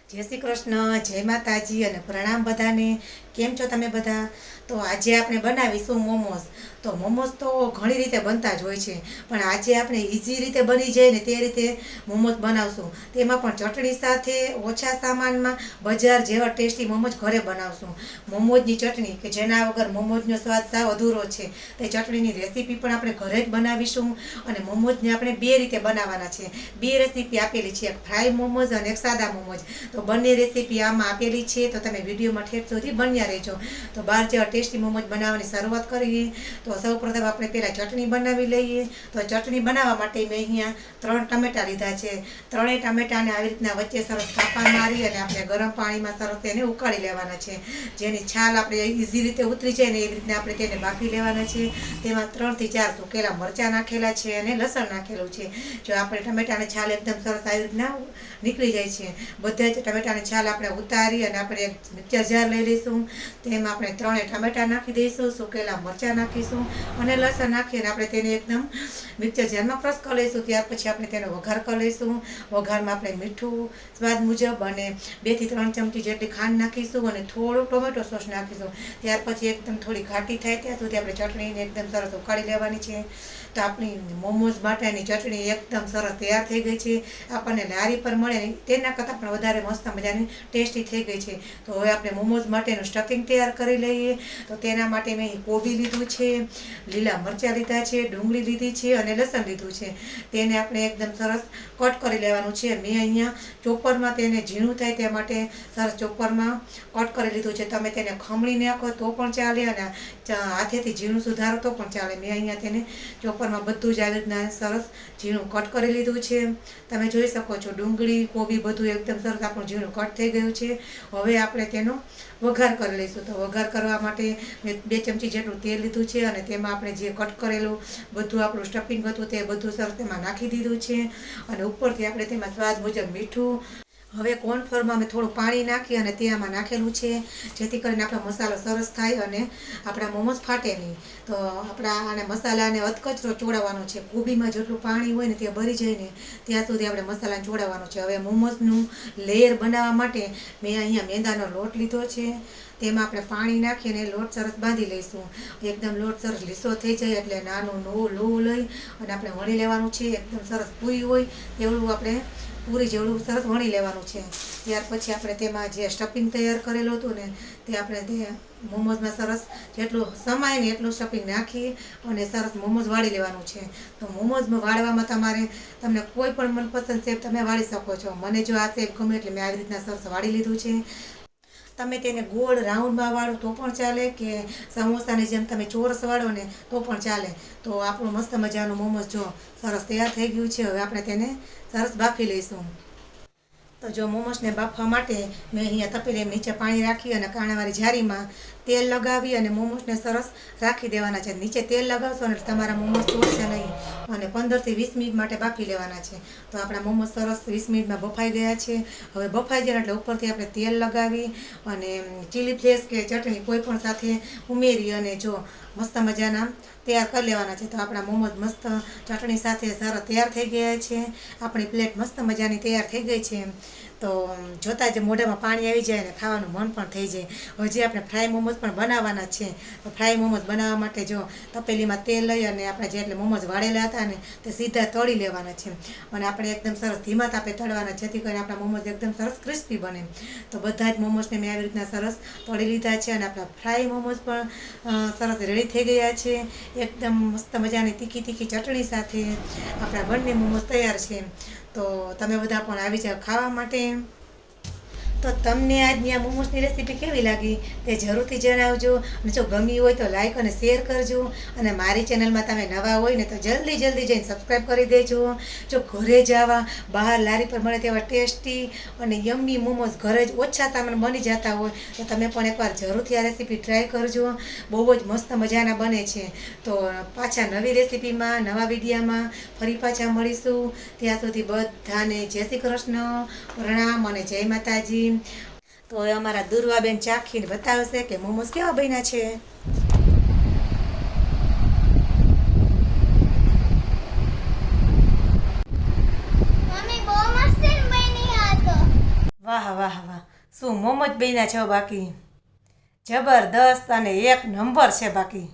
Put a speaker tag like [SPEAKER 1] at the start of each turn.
[SPEAKER 1] जय श्री कृष्ण, जय माताजी અને પ્રણામ બધાને। કેમ છો તમે બધા? તો આજે આપણે બનાવીશું મોમોસ। તો મોમોસ તો ઘણી રીતે બનતા જ હોય છે, પણ આજે આપણે ઈઝી રીતે બની જાય ને તે રીતે મોમોસ બનાવશું। તેમાં પણ ચટણી સાથે ઓછા સામાનમાં બજાર જેવા ટેસ્ટી મોમોસ ઘરે બનાવશું। મોમોસની ચટણી કે જેના વગર મોમોસનો સ્વાદ સાવ અધૂરો છે, તે ચટણીની રેસીપી પણ આપણે ઘરે જ બનાવીશું। અને મોમોસને આપણે બે રીતે બનાવવાના છે। બે રેસીપી આપેલી છે, એક ફ્રાય મોમોસ અને એક સાદા મોમોસ। તો બંને રેસીપી આમાં આપેલી છે, તો તમે વિડીયોમાં ઠેઠ સુધી બન્યા રહેજો। તો બહાર જેવા ટેસ્ટી મોમોસ બનાવવાની શરૂઆત કરીએ। તો સૌપ્રથમ આપણે પહેલાં ચટણી બનાવી લઈએ। તો ચટણી બનાવવા માટે મેં અહીંયા 3 ટામેટાં લીધા છે। ત્રણેય ટામેટાને આવી રીતના વચ્ચે સરસ કાપા મારી અને આપણે ગરમ પાણીમાં સરસ તેને ઉકાળી લેવાના છે, જેની છાલ આપણે ઇઝી રીતે ઉતરી જાય ને એવી રીતના આપણે તેને બાફી લેવાના છે। તેમાં 3 થી 4 સૂકેલા મરચાં નાખેલા છે અને લસણ નાખેલું છે। જો આપણે ટામેટાની છાલ એકદમ સરસ આવી રીતના નીકળી જાય છે, બધા જ ટામેટાની છાલ આપણે ઉતારી અને આપણે એક મિક્સર જાર લઈ લઈશું। તેમાં આપણે 3 ટામેટાં નાખી દઈશું, સૂકેલા મરચાં નાખીશું અને લસણ નાખીને આપણે તેને એકદમ મિક્સર જારમાં ક્રશ કરી લઈશું। ત્યાર પછી આપણે તેનો વઘાર કરી લઈશું। વઘારમાં આપણે મીઠું સ્વાદ મુજબ અને 2 થી 3 ચમચી જેટલી ખાંડ નાખીશું અને થોડું ટોમેટો સોસ નાખીશું। ત્યાર પછી એકદમ થોડી ઘાટી થાય ત્યાં સુધી આપણે ચટણીને એકદમ સરસ ઉકાળી લેવાની છે। તો આપણી મોમોસ માટેની ચટણી એકદમ સરસ તૈયાર થઈ ગઈ છે। આપણને લારી પર મળે ને તેના કરતાં પણ વધારે મસ્ત મજાની ટેસ્ટી થઈ ગઈ છે। તો હવે આપણે મોમોસ માટેનું સ્ટફિંગ તૈયાર કરી લઈએ। તો તેના માટે મેં કોબી લીધું છે, લીલા મરચાં લીધા છે, ડુંગળી લીધી છે અને લસણ લીધું છે। તેને આપણે એકદમ સરસ કટ કરી લેવાનું છે। મેં અહીંયા ચોપરમાં તેને ઝીણું થાય તે માટે સરસ ચોપરમાં કટ કરી લીધું છે। તમે તેને ખમણી નાખો તો પણ ચાલે અને હાથેથી ઝીણું સુધારો તો પણ ચાલે। મેં અહીંયા તેને ચોપરમાં બધું જ આવી રીતના સરસ ઝીણું કટ કરી લીધું છે। તમે જોઈ શકો છો ડુંગળી કોબી બધું એકદમ સરસ આપણું ઝીણું કટ થઈ ગયું છે। હવે આપણે તેનો વઘાર કરી લઈશું। તો વઘાર કરવા માટે મેં 2 ચમચી જેટલું તેલ લીધું છે અને તેમાં આપણે જે કટ કરેલું બધું આપણું સ્ટફિંગ હતું તે બધું સરસ તેમાં નાખી દીધું છે અને ઉપરથી આપણે તેમાં સ્વાદ મુજબ મીઠું, હવે કોર્નફ્લોરમાં અમે થોડું પાણી નાખી અને તે આમાં નાખેલું છે, જેથી કરીને આપણો મસાલો સરસ થાય અને આપણા મોમોસ ફાટે નહીં। તો આપણા આને મસાલાને અધકચરો ચોળવવાનો છે। કોબીમાં જેટલું પાણી હોય ને તે ભરી જાય ને ત્યાં સુધી આપણે મસાલાને ચોળવવાનો છે। હવે મોમોસનું લેયર બનાવવા માટે મેં અહીંયા મેંદાનો લોટ લીધો છે। તેમાં આપણે પાણી નાખીને લોટ સરસ બાંધી લઈશું। એકદમ લોટ સરસ લીસો થઈ જાય એટલે નાનું લોવું લઈ અને આપણે વણી લેવાનું છે। એકદમ સરસ પૂરી હોય તેવડું આપણે પૂરી જેવડું સરસ વણી લેવાનું છે। ત્યાર પછી આપણે તેમાં જે સ્ટફિંગ તૈયાર કરેલું હતું ને તે આપણે તે મોમોઝમાં સરસ જેટલું સમાય ને એટલું સ્ટફિંગ નાખી અને સરસ મોમોઝ વાળી લેવાનું છે। તો મોમોઝમાં વાળવામાં તમને કોઈ પણ મનપસંદ શેપ તમે વાળી શકો છો। મને જો આ શેપ ગમે એટલે મેં આવી રીતના સરસ વાળી લીધું છે। તમે તેને ગોળ રાઉન્ડમાં વાળો તો પણ ચાલે કે સમોસાની જેમ તમે ચોરસ વાળો ને તો પણ ચાલે। તો આપણું મસ્ત મજાનું મોમોસ જો સરસ તૈયાર થઈ ગયું છે। હવે આપણે તેને સરસ બાફી લઈશું। તો જો મોમોસને બાફવા માટે મેં અહીંયા તપેલી નીચે પાણી રાખી અને કાણાવાળી જારીમાં તેલ લગાવી અને મોમોસને સરસ રાખી દેવાના છે। નીચે તેલ લગાવશો ને તમારા મોમોસ તોડશે નહીં અને 15 થી 20 મિનિટ માટે બાફી લેવાના છે। તો આપણા મોમોસ સરસ 20 મિનિટમાં બફાઈ ગયા છે। હવે બફાઈ જાય એટલે ઉપરથી આપણે તેલ લગાવી અને ચીલી ફ્લેક્સ કે ચટણી કોઈ પણ સાથે ઉમેરી અને જો મસ્ત મજાના તૈયાર કરી લેવાના છે। તો આપણા મોમોસ મસ્ત ચટણી સાથે સરસ તૈયાર થઈ ગયા છે। આપણી પ્લેટ મસ્ત મજાની તૈયાર થઈ ગઈ છે। તો જોતાં જ મોઢામાં પાણી આવી જાય ને ખાવાનું મન પણ થઈ જાય। હજી આપણે ફ્રાય મોમોસ પણ બનાવવાના છે। તો ફ્રાય મોમોસ બનાવવા માટે જો તપેલીમાં તેલ લઈ અને આપણે જે એટલે મોમોસ વાળેલા હતા ને તે સીધા તળી લેવાના છે અને આપણે એકદમ સરસ ધીમા તાપે તળવાના, જેથી કરીને આપણા મોમોસ એકદમ સરસ ક્રિસ્પી બને। તો બધા જ મોમોસને મેં આવી રીતના સરસ તળી લીધા છે અને આપણા ફ્રાય મોમોસ પણ સરસ રેડી થઈ ગયા છે। એકદમ મસ્ત મજાની તીખી તીખી ચટણી સાથે આપણા બંને મોમોસ તૈયાર છે। તો તમે બધા પણ આવી જાઓ ખાવા માટે। તો તમને આજની આ મોમોસની રેસીપી કેવી લાગી તે જરૂરથી જણાવજો અને જો ગમી હોય તો લાઈક અને શેર કરજો અને મારી ચેનલમાં તમે નવા હોય ને તો જલ્દી જઈને સબસ્ક્રાઈબ કરી દેજો। જો ઘરે જ આવા બહાર લારી પર મળે તેવા ટેસ્ટી અને યમ્મી મોમોસ ઘરે જ ઓછા સામાન બની જતા હોય તો તમે પણ એકવાર જરૂરથી આ રેસીપી ટ્રાય કરજો। બહુ જ મસ્ત મજાના બને છે। તો પાછા નવી રેસીપીમાં નવા વિડીયામાં ફરી પાછા મળીશું। ત્યાં સુધી બધાને જય શ્રી કૃષ્ણ, પ્રણામ અને જય માતાજી। તો હવે અમારા દુર્વાબેન ચાખીને બતાવશે કે મોમોસ કેવા બન્યા છે। વાહ વાહ વાહ, શું મોમો જ બન્યા છો બાકી, જબરદસ્ત અને એક નંબર છે બાકી.